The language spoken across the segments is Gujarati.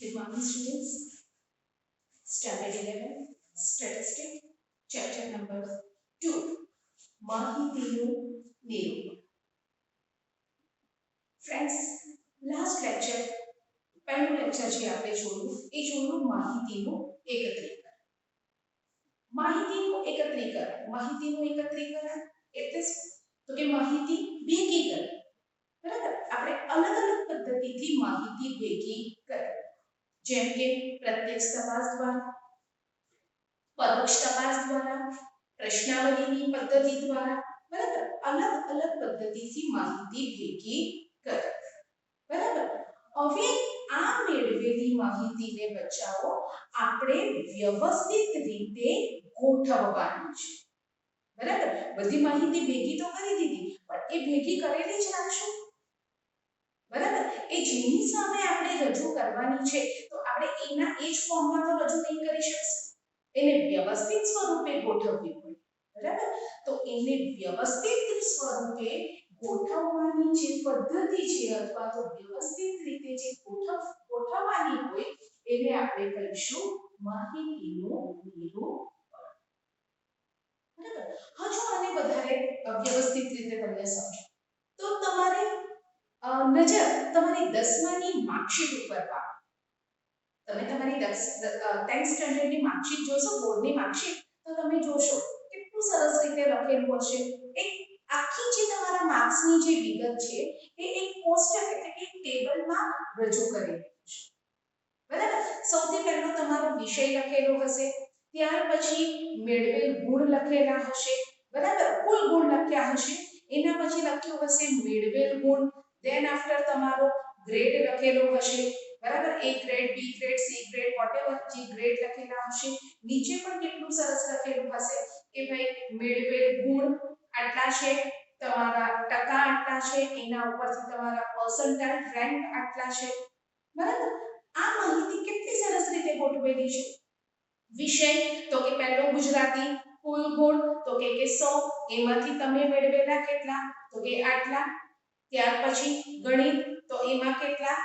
Good morning, students. Standard 11, Statistics, Chapter number 2, માહિતીનું નિરૂપણ. Friends, last lecture, પહેલું લેક્ચર જે આપણે જોયું એ જોયું માહિતીનું એકત્રીકરણ. માહિતીનું એકત્રીકરણ એટલે શું? તો કે માહિતી ભેગી કરવી. બરાબર? આપણે અલગ અલગ પદ્ધતિથી માહિતી ભેગી કરવી. જેમ કે પ્રત્યક્ષ તપાસ દ્વારા, પરોક્ષ તપાસ દ્વારા, પ્રશ્નાવલીની પદ્ધતિ દ્વારા, બરાબર? અલગ અલગ પદ્ધતિથી માહિતી ભેગી કરે. બરાબર? હવે આ મેળવેલી માહિતીને બચાવો આપણે વ્યવસ્થિત રીતે ગોઠવવાની છે. બરાબર? બધી માહિતી ભેગી તો કરી દીધી, પણ એ ભેગી કરેલી જ રાખશું. બરાબર? એ જેની સામે આપણે રજૂ કરવાની છે તો આપણે એના એ જ ફોર્મમાં તો રજૂ નહીં કરી શકીએ. એને વ્યવસ્થિત સ્વરૂપે ગોઠવવી પડે. બરાબર? તો એને વ્યવસ્થિત સ્વરૂપે ગોઠવવાની જે પદ્ધતિ છે અથવા તો વ્યવસ્થિત રીતે જે ગોઠવવાની હોય એને આપણે કહીશું માહિતીનું નિરૂપણ. બરાબર? હજુ આને વધારે વ્યવસ્થિત રીતે તમને સમજો તો તમારે નજર તમારી 10માની માર્કશીટ ઉપર પાડો. તમે તમારી 10th સ્ટાન્ડર્ડની માર્કશીટ જોશો, બોર્ડની માર્કશીટ, તો તમે જોશો કેટલું સરસ રીતે લખેલું હશે. એક આખી જે તમારા માર્ક્સની જે વિગત છે એ એક કોષ્ટક એટલે કે ટેબલમાં રજૂ કરેલી હશે. બરાબર? સૌથી પહેલો તમારો વિષય લખેલો હશે, ત્યાર પછી મેળવેલ ગુણ લખેલા હશે. બરાબર? કુલ ગુણ લખ્યા હશે, એના પછી લખ્યું હશે મેળવેલ ગુણ, ધેન આફ્ટર તમારો ગ્રેડ લખેલો હશે. બરાબર? A grade, B grade, C grade, whatever જે ગ્રેડ લખેલા હશે. નીચે પણ કેટલું સરસ લખેલું હશે કે ભાઈ મેળવેલ ગુણ આટલા છે, તમારા ટકા આટલા છે, એના ઉપરથી તમારા પર્સન્ટાઇલ રેન્ક આટલા છે. બરાબર? આ માહિતી કેટલી સરસ રીતે ગોઠવેલી છે. વિષય તો કે પહેલો ગુજરાતી, કુલ ગુણ તો કે 100, એમાંથી તમે મેળવેલા કેટલા તો કે આટલા. ત્યાર પછી ગણિત તો એમાં કેટલા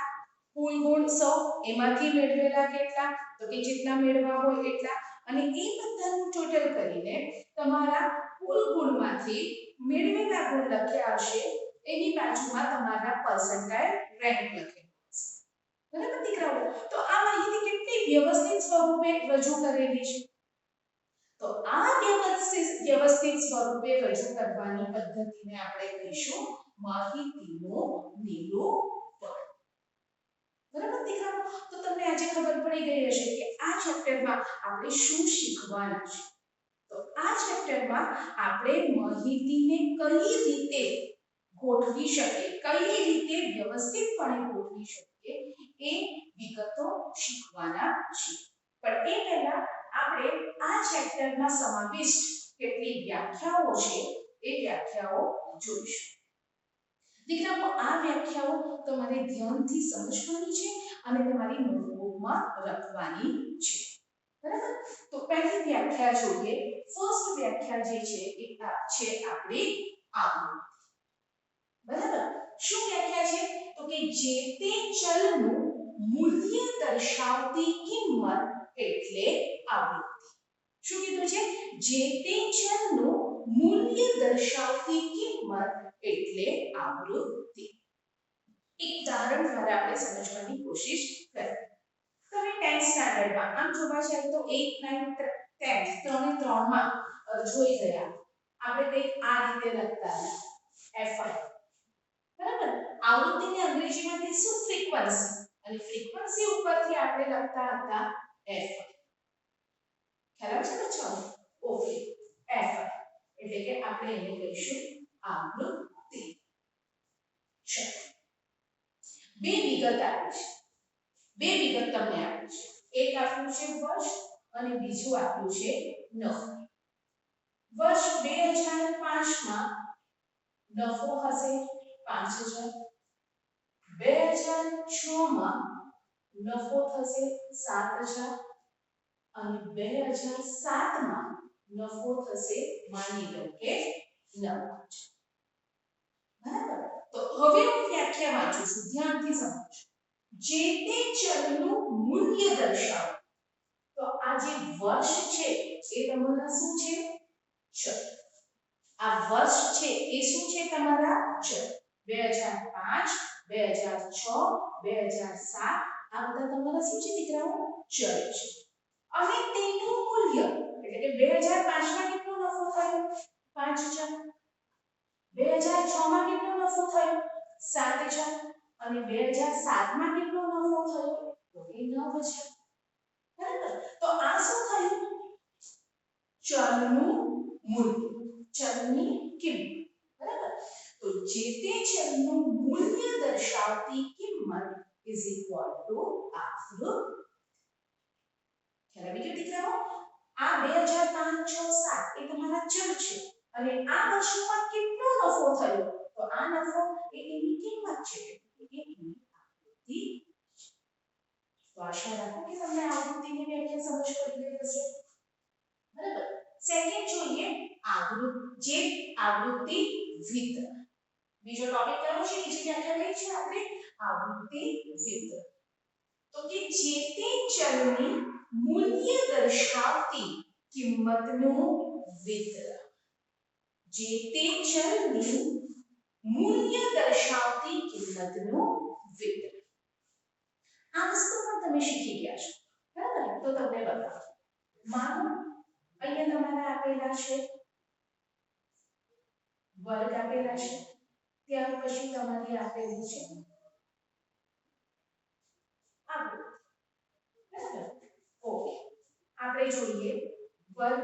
કુલ ગુણ 100, એમાંથી મેળવેલા કેટલા તો કે જેટલા મેળવા હોય એટલા. અને એ બધાનું ટોટલ કરીને તમારા કુલ ગુણમાંથી મેળવેલા ગુણ લખ્યા હશે, એની બાજુમાં તમારા પર્સન્ટાઇલ રેન્ક લખેલું હશે. બરાબર દીકરાઓ? તો આ માહિતી કેટલી વ્યવસ્થિત સ્વરૂપે રજૂ કરેલી છે. તો આ વ્યવસ્થિત સ્વરૂપે રજૂ કરવાની પદ્ધતિને આપણે કહીશું માહિતીનું નિરૂપણ. બરાબર દીકરાઓ? તો તમને આજે ખબર પડી ગઈ હશે કે આ ચેપ્ટરમાં આપણે શું શીખવાના છે. તો આ ચેપ્ટરમાં આપણે માહિતીને કઈ રીતે ગોઠવી શકીએ, કઈ રીતે વ્યવસ્થિતપણે ગોઠવી શકીએ એ વિગતો શીખવાના છીએ. પણ એ પહેલા આપણે આ ચેપ્ટરમાં સમાવિષ્ટ કેટલી વ્યાખ્યાઓ છે એ વ્યાખ્યાઓ જોઈશું. દીકરાઓ, આ વ્યાખ્યાઓ તમારે ધ્યાનથી સમજવાની છે અને તમારી નોટબુકમાં લખવાની છે. બરાબર? તો પહેલી વ્યાખ્યા જોઈએ. ફર્સ્ટ વ્યાખ્યા જે છે એ છે આપણી આવૃત્તિ. બરાબર? શું વ્યાખ્યા છે તો કે જે તે ચલનું મૂલ્ય દર્શાવતી કિંમત એટલે આવૃત્તિ. શું કીધું છે? જે તે ચલનું મૂલ્ય દર્શાવતી કિંમત એટલે આવૃત્તિ. એક ઉદાહરણ દ્વારા આપણે સમજવાની કોશિશ કરીએ. તમે 10th સ્ટાન્ડર્ડમાં આમ જોવા જાય તો 8, 9, 10 ત્રણે ત્રણમાં જોઈ ગયા. આપણે કંઈક આ રીતે લખતા હતા fi. બરાબર? આવૃત્તિને અંગ્રેજીમાંથી શું ફ્રીક્વન્સી, અને ફ્રીક્વન્સી ઉપરથી આપણે લખતા હતા fi. ખ્યાલ આવે છે બચ્ચાઓ? ઓકે, fi એટલે કે આપણે એને કહીશું આવૃત્તિ. ચલો, બે વિગત આપી છે. બે વિગત તમને આપી છે. એક આપ્યું છે વર્ષ અને બીજું આપ્યું છે નફો. વર્ષ 2005 માં નફો હશે 5000, 2006 માં નફો થશે 7000 અને 2007 માં નફો થશે માની લો કે 9000. બરાબર? તો હવે હું વ્યાખ્યા વાંચું છું, ધ્યાનથી સમજો. જે તે ચલનું મૂલ્ય દર્શાવો. તો આ જે વર્ષ છે એ તમારા શું છે? ચલ. આ વર્ષ છે એ શું છે તમારા? ચલ. 2005, 2006, 2007 આ બધા તમારા શું છે દીકરાઓ? ચલ છે. અને તેનું મૂલ્ય એટલે કે 2005 માં કેટલો નફો થયો? 5000. 2006 માં કેટલો નફો થયો? 7000. અને 2007 માં કેટલો નફો થયો? તો એ 9000. બરાબર? તો આ શું થયું? ચલનું મૂલ્ય, ચલની કિંમત. બરાબર? તો જે તે ચલનું મૂલ્ય દર્શાવતી કિંમત ઇઝ ઇક્વલ ટુ આકૃતિ. ખ્યાલ આવી ગયો દીકરાઓ? આ 2005, 6, 7 એ તમારા ચલ છે અને આ વર્ષોમાં કેટલો નફો થયો? તો આ નફો એ એની કિંમત છે. એટલે કે એની આવૃત્તિ. તો આશા રાખો કે તમને આવૃત્તિની વ્યાખ્યા સમજ પડી ગઈ હશે. બરાબર? સેકન્ડ જોઈએ આવૃત્તિ, જે આવૃત્તિ વિતરણ. બીજો ટોપિક કયો છે? બીજી વ્યાખ્યા કઈ છે આપણે? આવૃત્તિ વિતરણ. તો કે જે તે ચલની મૂલ્ય દર્શાવતી કિંમતનું વિતરણ. જે તે ચલની મૂલ્ય દર્શાવતી કિંમતનું વિતરણ. આ વસ્તુ પણ તમે શીખી ગયા છો. બરાબર? તો તમને બતાવો. માનો અહીંયા તમારે આપેલા છે વર્ગ આપેલા છે, ત્યાર પછી તમારી આપેલી છે આવૃત્તિ. બરાબર? ઓકે. આપણે જોઈએ વર્ગ.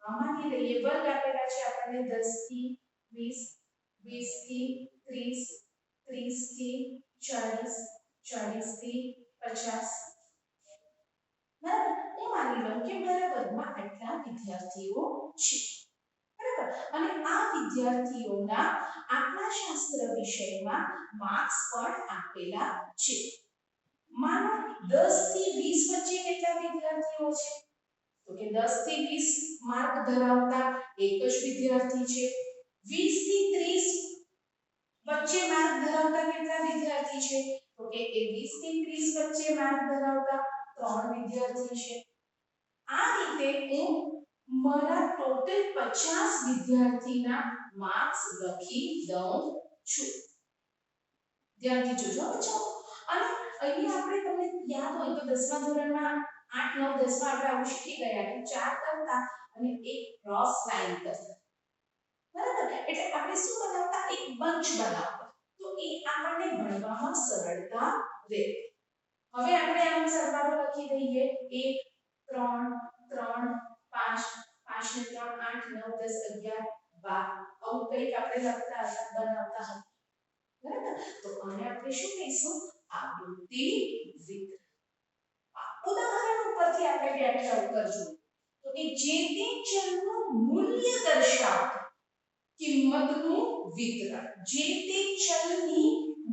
માની લઈએ વર્ગ આપેલા છે આપણને 10 થી 20, 20 થી 30, 30 થી 40, 40 થી 50. બરાબર? હું માની લઉં કે મારા વર્ગમાં આટલા વિદ્યાર્થીઓ છે. બરાબર? અને આ વિદ્યાર્થીઓના આંકડાશાસ્ત્ર વિષયમાં માર્ક્સ પણ આપેલા છે. માનો 10 થી 20 વચ્ચે કેટલા વિદ્યાર્થીઓ છે? તો કે 10 થી 20 માર્ક ધરાવતા એક જ વિદ્યાર્થી છે. 20 થી 30 વચ્ચે માર્ક ધરાવતા કેટલા વિદ્યાર્થી છે? તો કે એ 20 થી 30 વચ્ચે માર્ક ધરાવતા 3 વિદ્યાર્થી છે. આ રીતે હું મારા ટોટલ 50 વિદ્યાર્થીના માર્ક્સ લખી દઉં છું. ધ્યાનથી જોજો બચ્ચાઓ. અને અહીંયા આપણે તમને યાદ હોય તો 10મા ધોરણમાં 8, 9, 10 માં આપણે આવું શીખી ગયા કે 4 કરતા અને એક ક્રોસ લાઈન કરતા. બરાબર? એટલે આપણે શું બનાવતા? એક બંચ બનાવતા. તો એ આપણને ભણવામાં સરળતા રહે. હવે આપણે આનો સરવાળો લખી દઈએ. 1, 3, 3, 5, 5 ને 3 8, 9, 10, 11, 12. આવું કંઈક આપણે લખતા હતા, બનાવતા હતા. બરાબર? તો આને આપણે શું કહીશું? આવૃત્તિ વિતરણ. ઉદાહરણ ઉપરથી આપણે વ્યાખ્યા કરશું. તો કે જે તે ચલનું મૂલ્ય દર્શાવતું કિંમતનું વિતરણ. જે તે ચલની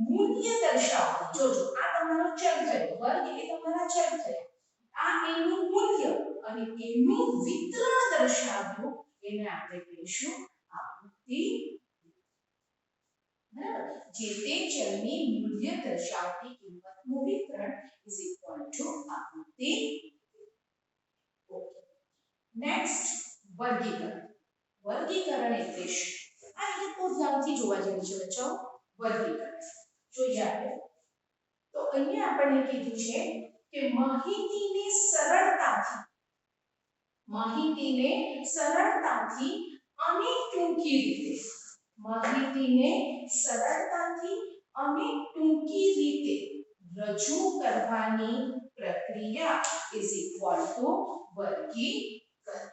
મૂલ્ય દર્શાવતું. જોજો આ તમારો ચલ થયો, વર્ગ એ તમારા ચલ થયા. આ એનું મૂલ્ય અને એનું વિતરણ દર્શાવ્યું એને આપણે કહીશું આવૃત્તિ. બરાબર? જે તે ચલની મૂલ્ય દર્શાવતી કિંમતનું વિતરણ ઇઝ ઇક્વલ ટુ આવૃત્તિ. ઓકે. નેક્સ્ટ વર્ગીકરણ. વર્ગીકરણ એટલે શું? આ રીતે તો ધ્યાનથી જોવા જેવું છે બચ્ચાઓ. વર્ગીકરણ જોઈએ આપણે. તો અહીંયા આપણને કીધું છે કે માહિતીને સરળતાથી અને ટૂંકી રીતે, માહિતીને સરળતાથી અને ટૂંકી રીતે રજૂ કરવાની પ્રક્રિયા ઇઝ ઇક્વલ ટુ વર્ગીકરણ.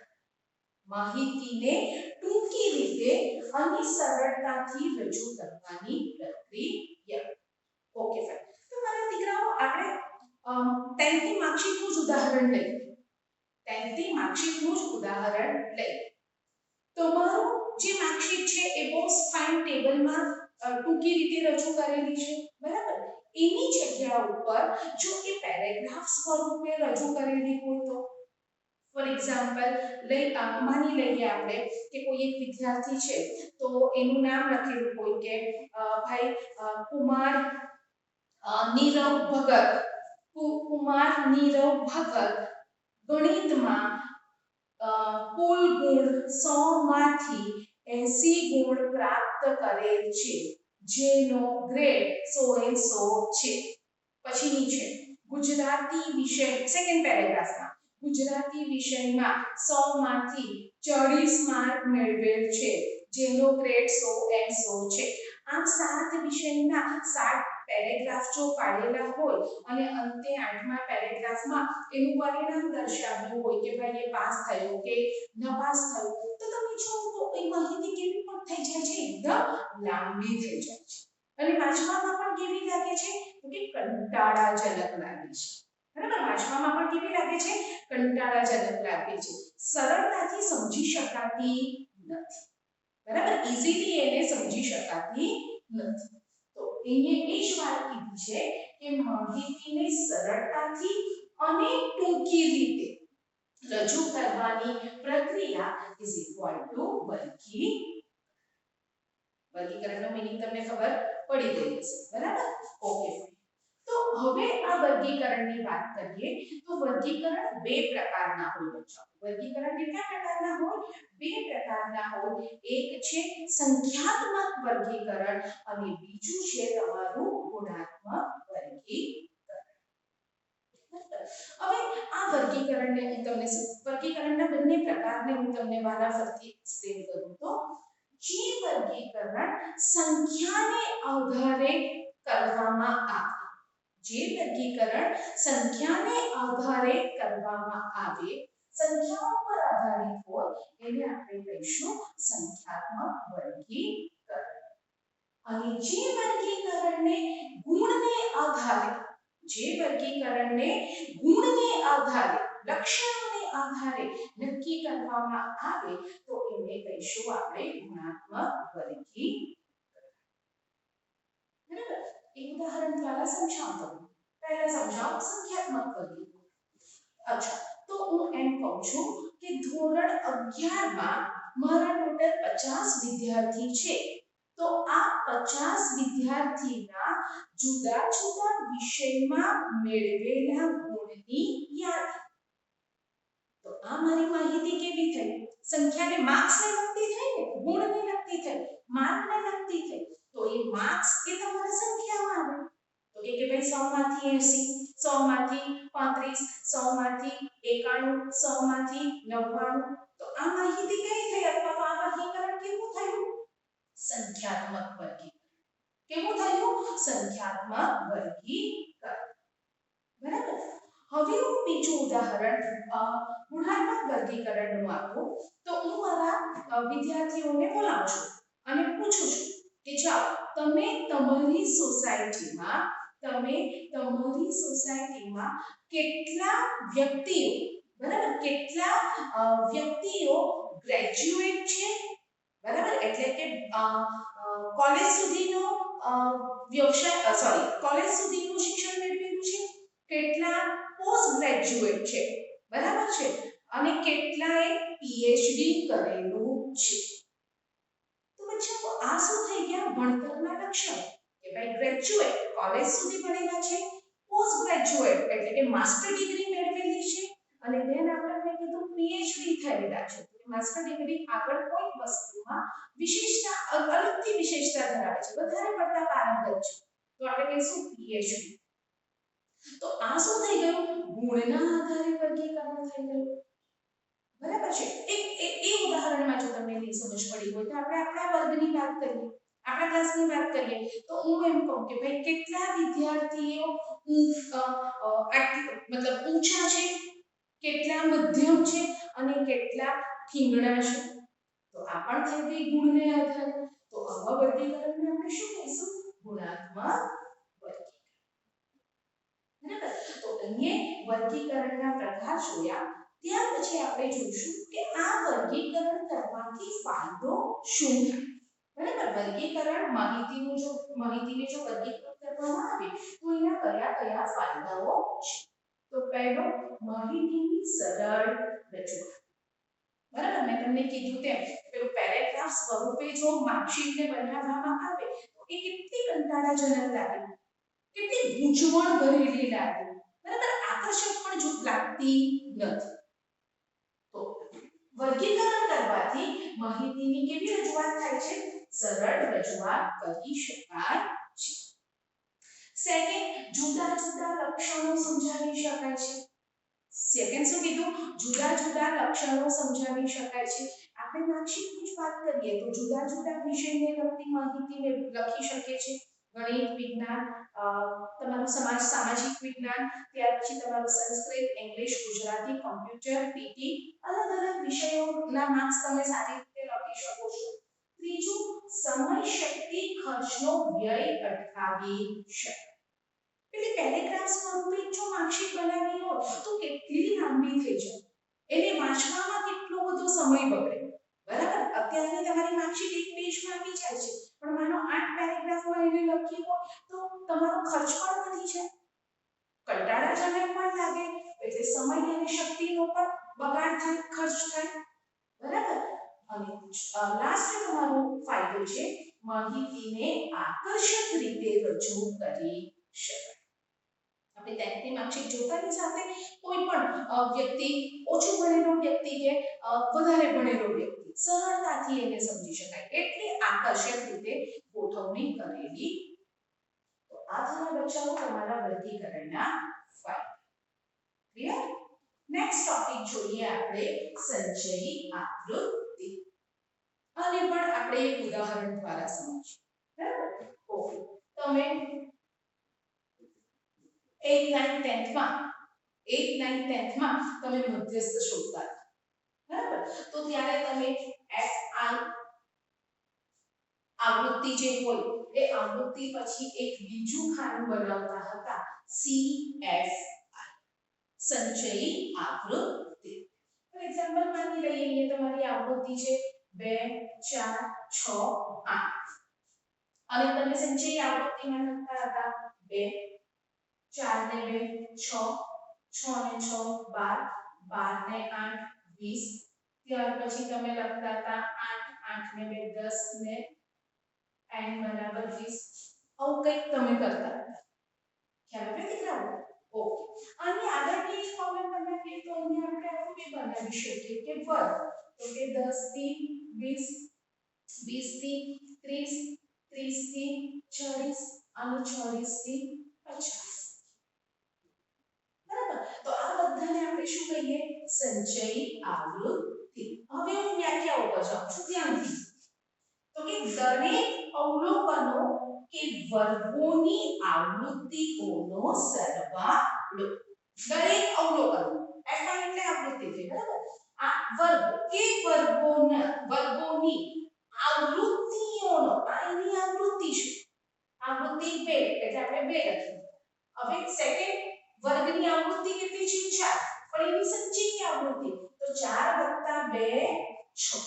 માહિતીને ટૂંકી રીતે અને સરળતાથી રજૂ કરવાની પ્રક્રિયા. Okay fine. તો મારા દીકરાઓ આપણે 10th ની માર્કશીટનું જ ઉદાહરણ લઈએ. 10th ની માર્કશીટનું જ ઉદાહરણ લઈએ. તમારું જે માર્કશીટ છે એ બહુ ફાઇન ટેબલમાં ટૂંકી રીતે રજૂ કરેલી છે. બરાબર? એની જગ્યા ઉપર જો એ પેરેગ્રાફ સ્વરૂપે રજૂ કરેલી હોય તો ફોર એક્ઝામ્પલ માની લઈએ આપણે કે કોઈ એક વિદ્યાર્થી છે તો એનું નામ લખેલું હોય કે ભાઈ કુમાર નીરવ ભગત, કુમાર નીરવ ભગત ગણિતમાં કુલ ગુણ 100 માંથી 80 ગુણ પ્રાપ્ત કરેલ છે, જેનો ગ્રેડ 100 એ 100 છે. પછી નીચે ગુજરાતી વિષય સેકન્ડ પેરેગ્રાફમાં ગુજરાતી વિષયમાં 100 માંથી 40 માર્ક મેળવેલ છે, જેનો ગ્રેડ 100 એ 100 છે. આમ 7 વિષયના 7 પેરેગ્રાફ જો પાડેલા હોય અને અંતે 8મા પેરેગ્રાફમાં એનું પરિણામ દર્શાવ્યું હોય કે ભાઈ એ પાસ થયો કે નપાસ થયો, તો તમે જુઓ તો એ માહિતી કેવી પણ થઈ જાય છે, એકદમ લાંબી થઈ જાય છે અને વાંચવામાં પણ કેવી લાગે છે કે કંટાળાજનક લાગે છે. બરાબર, વાંચવામાં પણ કેવી લાગે છે, કંટાળાજનક લાગે છે, સરળતાથી સમજી શકાતી નથી. બરાબર, ઈઝીલી એને સમજી શકાતી નથી. તો એને એ જ વાત કીધી છે કે માહિતીને સરળતાથી અને ટૂંકી રીતે રજૂ કરવાની પ્રક્રિયા ઇઝ ઇક્વલ ટુ વર્ગીકરણનો મીનિંગ તમને ખબર પડી ગઈ હશે. બરાબર, ઓકે. તો હવે આ વર્ગીકરણની વાત કરીએ તો વર્ગીકરણ બે પ્રકારના હોય છે. વર્ગીકરણ કેટલા પ્રકારના હોય? બે પ્રકારના હોય. એક છે સંખ્યાત્મક વર્ગીકરણ અને બીજું છે તમારું ગુણાત્મક વર્ગીકરણ. હવે આ વર્ગીકરણને હું તમને વર્ગીકરણના બંને પ્રકારને હું તમને વારાફરતી એક્સપ્લેન કરું તો જે વર્ગીકરણ સંખ્યાને આધારે કરવામાં આવે, જે વર્ગીકરણ સંખ્યાને આધારે કરવામાં આવે, સંખ્યાઓ પર આધારિત હોય એને આપણે કહીશું સંખ્યાત્મક વર્ગીકરણ. અને જે વર્ગીકરણને ગુણને આધારે, જે વર્ગીકરણને ગુણને આધારે, લક્ષણોને આધારે નક્કી કરવામાં આવે તો એને કહીશું આપણે ગુણાત્મક વર્ગીકરણ. બરાબર, એક ઉદાહરણ દ્વારા સમજાવું. પહેલા સમજાવો સંખ્યાત્મક વર્ગીકરણ. અચ્છા, તો હું એમ કહું છું કે ધોરણ 11 માં મારા ટોટલ 50 વિદ્યાર્થી છે, તો આ 50 વિદ્યાર્થીના જુદા જુદા વિષયમાં મેળવેલા ગુણની યાદી. તો આ મારી માહિતી કેવી થઈ? સંખ્યાને માર્ક્સને લગતી થઈ ને, ગુણને લગતી થઈ, માર્કને લગતી થઈ. તો એ માર્ક્સ એ તમારા સંખ્યામાં આવે. તો કે ભાઈ 100 માંથી 80, 100 માંથી 35, 100 માંથી 91, 100 માંથી 99. તો આ માહિતી કઈ થઈ અથવા આ વર્ગીકરણ કેવું થયું? સંખ્યાત્મક વર્ગીકરણ. કેવું થયું? સંખ્યાત્મક વર્ગીકરણ. બરાબર, હવે હું બીજું ઉદાહરણ ગુણાત્મક વર્ગીકરણનું આપું તો હું મારા વિદ્યાર્થીઓને બોલાવું છું અને પૂછું છું કે ચાલો તમે તમારી સોસાયટીમાં કેટલા વ્યક્તિઓ, બરાબર, કેટલા વ્યક્તિઓ ગ્રેજ્યુએટ છે, બરાબર, એટલે કે કોલેજ સુધીનો વ્યવસાય કોલેજ સુધીનું શિક્ષણ મેળવેલું છે, કેટલા પોસ્ટ ગ્રેજ્યુએટ છે, બરાબર છે, અને કેટલાએ પીએચડી કરેલું છે. તો બચ્ચો આ શું થઈ ગયા? ભણતરના લક્ષણ કે ભાઈ ગ્રેજ્યુએટ કોલેજ સુધી ભણેલા છે, પોસ્ટ ગ્રેજ્યુએટ એટલે કે માસ્ટર ડિગ્રી મેળવેલી છે, અને ધેન આપણે મેં કીધું પીએચડી થયેલા છે. માસ્ટર ડિગ્રી આગળ કોઈ વસ્તુમાં વિશેષતા અલગથી વિશેષતા ધરાવે છે, વધારે પડતા પારંગત છે, તો આપણે કહીશું પીએચડી. તો આ શું થઈ ગયું? ગુણના આધારે વર્ગીકરણ થઈ ગયું. બરાબર છે. એ ઉદાહરણમાં જો તમને નહીં સમજ પડી હોય તો આપણે આપણા વર્ગની વાત કરીએ, આપણા ક્લાસની વાત કરીએ તો હું એમ કહું કે ભાઈ કેટલા વિદ્યાર્થીઓ મતલબ ઊંચા છે, કેટલા મધ્યમ છે અને કેટલા ઠીંગણા છે. તો આ પણ થઈ ગઈ ગુણને આધારે. તો આવા વર્ગીકરણને આપણે શું કહીશું? ગુણાત્મક વર્ગીકરણ. બરાબર, તો અહીંયા વર્ગીકરણના પ્રકાર જોયા. ત્યાર પછી આપણે જોઈશું કે આ વર્ગીકરણ કરવાથી ફાયદો શું થાય. બરાબર, વર્ગીકરણ માહિતીને જો વર્ગીકૃત કરવામાં આવે તો એના કયા કયા ફાયદાઓ છે. તો પહેલો, માહિતીની સરળ રજૂઆત. બરાબર, મેં તમને કીધું તેમ પેલું પેરેગ્રાફ સ્વરૂપે જો માર્કશીટને બનાવવામાં આવે તો એ કેટલી કંટાળાજનક લાગે. કેટલી ગૂંચવણ ભરેલી લાગે, બરાબર, આકર્ષક પણ જો લાગતી નથી. તો વર્ગીકરણ કરવાથી માહિતીની કેવી રજૂઆત થાય છે? સરળ રજૂઆત કરી શકાય છે. સેકન્ડ, જુદા જુદા લક્ષણો સમજાવી શકાય છે. સેકન્ડ શું કીધું? જુદા જુદા લક્ષણો સમજાવી શકાય છે. આપણે માર્કશીટની જ વાત કરીએ તો જુદા જુદા વિષયને લગતી માહિતી લખી શકીએ છીએ. ગણિત, વિજ્ઞાન, તમારું સમાજ સામાજિક વિજ્ઞાન, ત્યાર પછી તમારું Sanskrit, English, Gujarati, computer, PT, અલગ અલગ વિષયોના માર્ક્સ તમે સારી રીતે લખી શકો છો. ત્રીજું, સમય શક્તિ ખર્ચનો વ્યય અટકાવી શકે. એટલે પેરેગ્રાફ સ્વરૂપે જો માર્કશીટ બનાવી લો તો કેટલી લાંબી થઈ જાય, એને વાંચવામાં કેટલો બધો સમય બગડે, બરાબર. અત્યારની તમારી માર્કશીટ એક પેજમાં આવી જાય છે, પણ માનો 8 પેરેગ્રાફમાં એને લખી હોય તો તમારો ખર્ચ પણ વધી જાય, કંટાળાજનક પણ લાગે, એટલે સમય અને શક્તિનો પણ બગાડ થાય, ખર્ચ થાય, બરાબર. અને લાસ્ટ તમારો ફાયદો છે, માહિતીને આકર્ષક રીતે રજૂ કરી શકાય. આપણે ટેન્થની માર્કશીટ જોતાની સાથે કોઈ પણ વ્યક્તિ, ઓછું ભણેલો વ્યક્તિ કે વધારે ભણેલો વ્યક્તિ સરળતાથી એને સમજી શકાય એટલે આકર્ષક રીતે ગોઠવણી કરેલી. તો આ થયા બચ્ચાઓ તમારા વર્ગીકરણના ફાયદા. ક્લિયર? નેક્સ્ટ ટોપિક જોઈએ આપણે સંચયી આકૃતિ. આને પણ આપણે એક ઉદાહરણ દ્વારા સમજીએ, બરાબર? ઓકે, તમે 8th 9th 10th માં 8th 9th 10th માં તમે મધ્યસ્થ શોધતા હતા, બરાબર. તો ત્યારે તમે FI આવૃત્તિ જે હોય એ આવૃત્તિ પછી એક બીજું ખાનું બનાવતા હતા, CFI, સંચયી આકૃતિ. ફોર એક્ઝામ્પલ માની લઈએ અહીંયા તમારી આવૃત્તિ છે 2 4 6 8 અને તમે સંચયી આવૃત્તિમાં લખતા હતા 2 4 ને 2 6 6 ને 6 12 12 ને 8 20, ત્યાર પછી તમે લખતા હતા 8 8 ને 2 10 ને n બરાબર 20, આવું કંઈક તમે કરતા હતા. ખ્યાલ આવે દીકરાઓ? ઓકે, અને આગળની જ પ્રોબ્લેમ બનાવીએ તો અહીંયા આપણે આવું બી બનાવી શકીએ કે વર્ગ, તો કે 10 થી 20 20 થી 30 30 થી 40 અને 40 થી 50, બરાબર. તો આ બધાને આપણે શું કહીએ? સંચયી આવૃત્તિ. હવે હું વ્યાખ્યાઓ પર જાઉં છું, ધ્યાનથી. તો કે દરેક અવલોકનો કે વર્ગોની આવૃત્તિઓનો સરવાળો. દરેક અવલોકનો, FI એટલે આવૃત્તિ થઈ, બરાબર. આ વર્ગ કે વર્ગોની આવૃત્તિઓનો, આ એની આવૃત્તિ છે, આવૃત્તિ 2 એટલે આપણે 2 લખીએ. હવે સેકન્ડ વર્ગની આવૃત્તિ કેટલી છે? 4, પણ એની સંચયી આવૃત્તિ તો 4 2 6.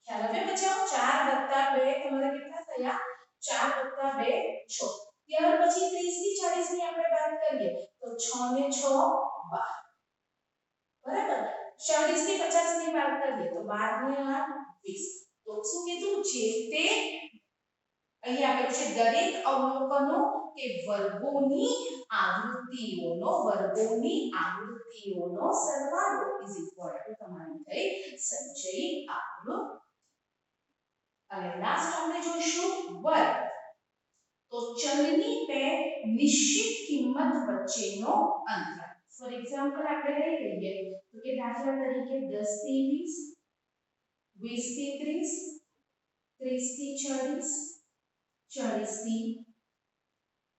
ખ્યાલ આવે બચ્ચાઓ? 4 2 તમારે કેટલા થયા? 4 2 6. ત્યાર પછી 30 થી 40 ની આપણે વાત કરીએ તો 6 ને 6 12, બરાબર. 40 થી 50 ની વાત કરીએ તો 12 ને 8 20. તો શું કીધું છે તે અહીં આપેલું છે દરેક અવલોકનો કે વર્ગોની આવૃત્તિઓનો સરવાળો ઇઝ ઇક્વલ ટુ તમારી થઈ સંચયી આવૃત્તિ. અને લાસ્ટ આપણે જોઈશું વર્ગ. તો ચલની બે નિશ્ચિત કિંમત વચ્ચેનો અંતર. ફોર એક્ઝામ્પલ આપણે લઈ લઈએ તો કે દાખલા તરીકે 10 થી 20 20 થી 30 30 થી 40 40 થી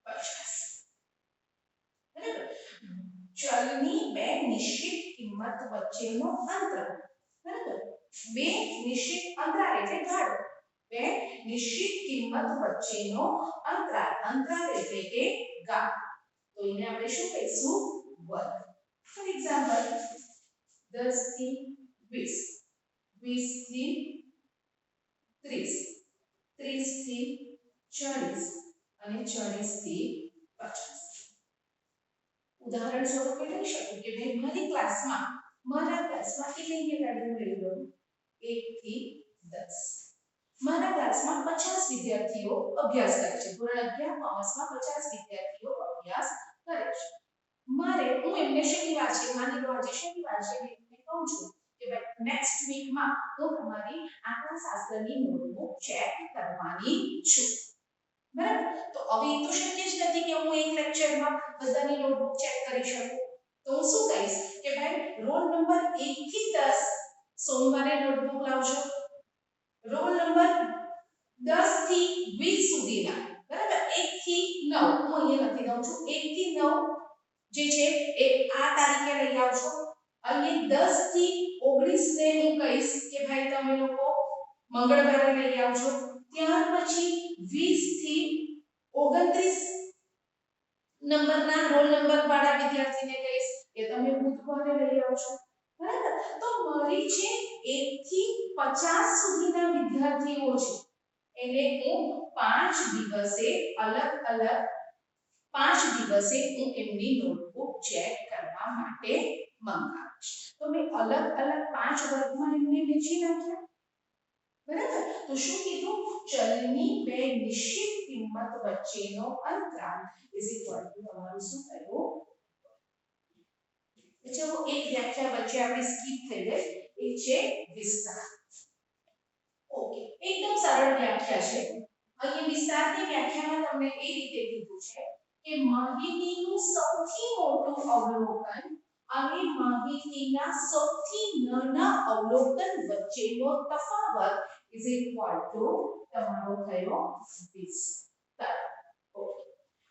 50, બરાબર. ચલની બે નિશ્ચિત કિંમત વચ્ચેનો અંતર, બરાબર. બે નિશ્ચિત અંતરાલ એટલે ગાળો, બે નિશ્ચિત કિંમત વચ્ચેનો અંતરાલ એટલે કે ગાળો. તો એને આપણે શું કહીશું? વર્ગ. ફોર એક્ઝામ્પલ 10 થી 20 20 થી 30 30 થી 40 અને 40 થી 50. ઉદાહરણ સ્વરૂપે લઈ શકું કે ભાઈ મારા ક્લાસમાં કેટલી વેલ્યુ લઈ લો 1 થી 10, અમારા ક્લાસમાં 50 વિદ્યાર્થીઓ અભ્યાસ કરે છે. ધોરણ 11 કોમર્સમાં 50 વિદ્યાર્થીઓ અભ્યાસ કરે છે. મારે હું એમને શનિવાર છે માની લો આજે શનિવાર છે એટલે કહું છું કે ભાઈ નેક્સ્ટ વીકમાં હું તમારી આંકડાશાસ્ત્રની નોટબુક ચેક કરવાની છું. બરાબર? તો હવે એ તો શક્ય જ નથી કે હું એક લેક્ચરમાં બધાની નોટબુક ચેક કરી શકું. તો હું શું કહીશ કે ભાઈ રોલ નંબર 1 થી 10 સોમવારે નોટબુક લાવજો. રોલ નંબર 10 થી 20 સુધીના, બરાબર, 1 થી 9 હું અહીંયા લખી દઉં છું, 1 થી 9 જે છે એ આ તારીખે લઈ આવજો. અને 10 થી 19 ને હું કહીશ કે ભાઈ તમે લોકો મંગળવારે લઈ આવજો. ત્યાર પછી 20 થી 29 નંબરના રોલ નંબર વાળા વિદ્યાર્થીને કહીશ કે તમે બુધવારે લઈ આવજો. બરાબર? તો મારી જે 1 થી 50 સુધીના વિદ્યાર્થીઓ છે એને હું 5 દિવસે અલગ અલગ 5 દિવસે હું એમની નોટબુક ચેક કરવા માટે મંગાવીશ. તો મેં અલગ અલગ 5 વર્ગમાં એમને વહેંચી નાખ્યા. બરાબર? તો શું કીધું? ચલની બે નિશ્ચિત કિંમત વચ્ચેનો અંતરાલ ઇઝ ઇક્વલ ટુ તમારું શું થયું? ચલો એક વ્યાખ્યા વચ્ચે આપણી સ્કીપ થઈ ગઈ, એ છે વિસ્તાર. ઓકે, એકદમ સરળ વ્યાખ્યા છે. અહીં વિસ્તારની વ્યાખ્યામાં તમને એ રીતે કીધું છે કે માહિતીનું સૌથી મોટું અવલોકન અને માહિતીના સૌથી નાના અવલોકન વચ્ચેનો તફાવત ઇઝ ઇક્વલ ટુ તમારો થયો વિસ્તાર. ઓકે,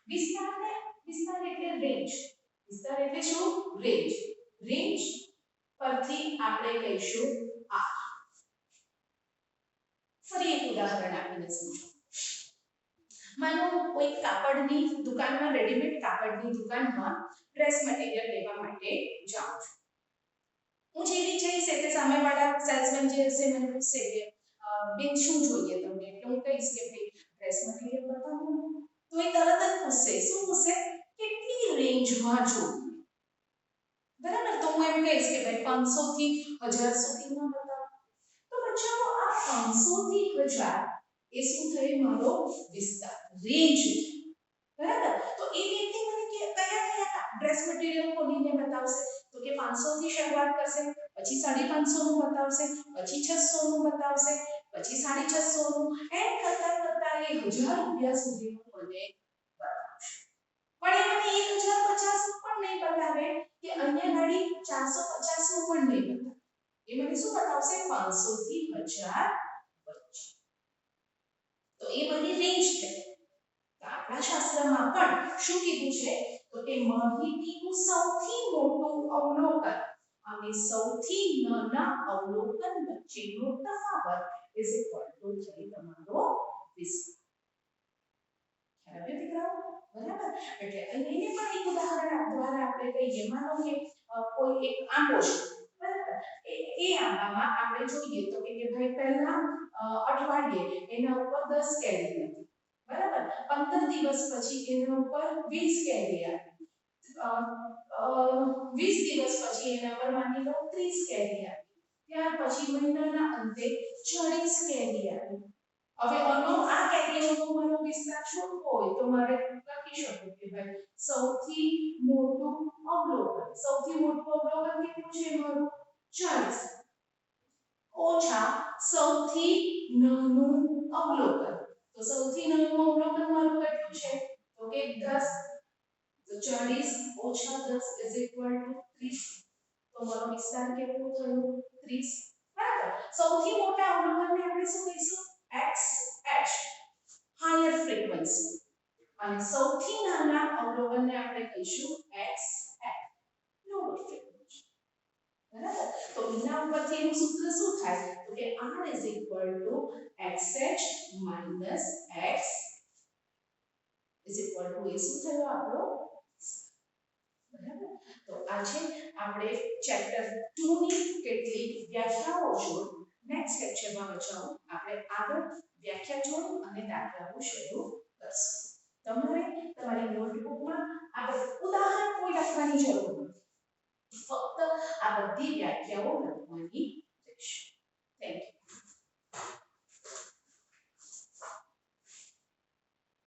વિસ્તાર એટલે રેન્જ. વિસ્તાર એટલે શું? રેન્જ. રેન્જ પરથી આપણે કહીશું આ. ફરી એક ઉદાહરણ આપીને સમજો. માનો કોઈ કાપડની દુકાનમાં, રેડીમેડ કાપડની દુકાનમાં ડ્રેસ મટીરીયલ લેવા માટે જાઉં છું. હું જેવી જઈશ એટલે સામેવાળા સેલ્સમેન જે હશે મને પૂછશે કે બેન શું જોઈએ તમને? એટલે હું કહીશ કે ભાઈ ડ્રેસ મટીરીયલ બતાવો. તો એ તરત જ પૂછશે. શું પૂછશે? કેટલી રેન્જમાં જોઈએ? બરાબર? તો હું એમ કહીશ કે ભાઈ 500 થી 1000 સુધીમાં બતાવો. તો બચ્ચાઓ આ 500 થી 1000 એ શું થયું? મારો વિસ્તાર, રેન્જ. બરાબર? તો એ વ્યક્તિ મને કયા ડ્રેસ મટીરીયલ ખોલીને બતાવશે? તો કે 500 થી શરૂઆત કરશે, પછી 550 નું બતાવશે, પછી 600 નું બતાવશે, પછી 650 નું, એમ કરતા કરતા એ 1000 રૂપિયા સુધીનું મને બતાવશે. પણ એ મને 1050 નું પણ નહીં બતાવે કે અન્ય ગાડી 450 નું પણ નહીં બતાવે. એ મને શું બતાવશે? 500 થી 1000 વચ્ચે. તો એ મારી રેન્જ છે. આપણા શાસ્ત્રમાં પણ શું કીધું છે? તો કે માહિતીનું સૌથી મોટું અવલોકન અને સૌથી નાના અવલોકન વચ્ચેનો તફાવત ઇઝ ઇક્વલ ટુ તમારો વિસ્તાર. ખ્યાલ આવ્યો દીકરાઓ? બરાબર? એટલે એને પણ એક ઉદાહરણ દ્વારા આપણે કહીએ. માનો કે કોઈ એક આંબો છે. બરાબર? એ આંબામાં આપણે જોઈએ તો કે ભાઈ પહેલા અઠવાડિયે એના ઉપર 10 કેરી હતી. બરાબર? 15 દિવસ પછી એના ઉપર 20 કેરી આવી. 20 દિવસ પછી એના પર માની લો 30 કેરી આવી. ત્યાર પછી મહિનાના અંતે 40 કેરી આવી. હવે આ કેરીઓનો મારો વિસ્તાર શોધવો હોય તો મારે લખી શકું કે ભાઈ સૌથી મોટું અવલોકન. સૌથી મોટું અવલોકન કેટલું છે મારું? 40 ઓછા સૌથી નાનું અવલોકન. તો સૌથી નાનું અવલોકન મારું કેટલું છે? તો કે 10. તો 40 ઓછા 10 ઇઝ ઇક્વલ ટુ 30. તો મારો વિસ્તાર કેટલો થયો? 30. બરાબર? સૌથી મોટા અવલોકનને આપણે શું કહીશું? XH, higher frequency. અને સૌથી નાના અવલોકનને આપણે કહીશું XF, લોઅર ફ્રીક્વન્સી. બરાબર? તો એના ઉપરથી એનું સૂત્ર શું થાય? તો કે R is equal to XH minus X is equal to એ શું થયો આપણો? બરાબર? તો આજે આપણે ચેપ્ટર 2 ની કેટલીક વ્યાખ્યાઓ જોઈ. નેક્સ્ટ લેક્ચરમાં બચાવો આપણે આગળ વ્યાખ્યા જોઈ અને દાખલાઓ શરૂ કરશું. તમારે તમારી નોટબુકમાં આ ઉદાહરણ કોઈ લખવાની જરૂર નથી. ફક્ત આ બધી વ્યાખ્યાઓ લખવાની રહેશે. Thank you.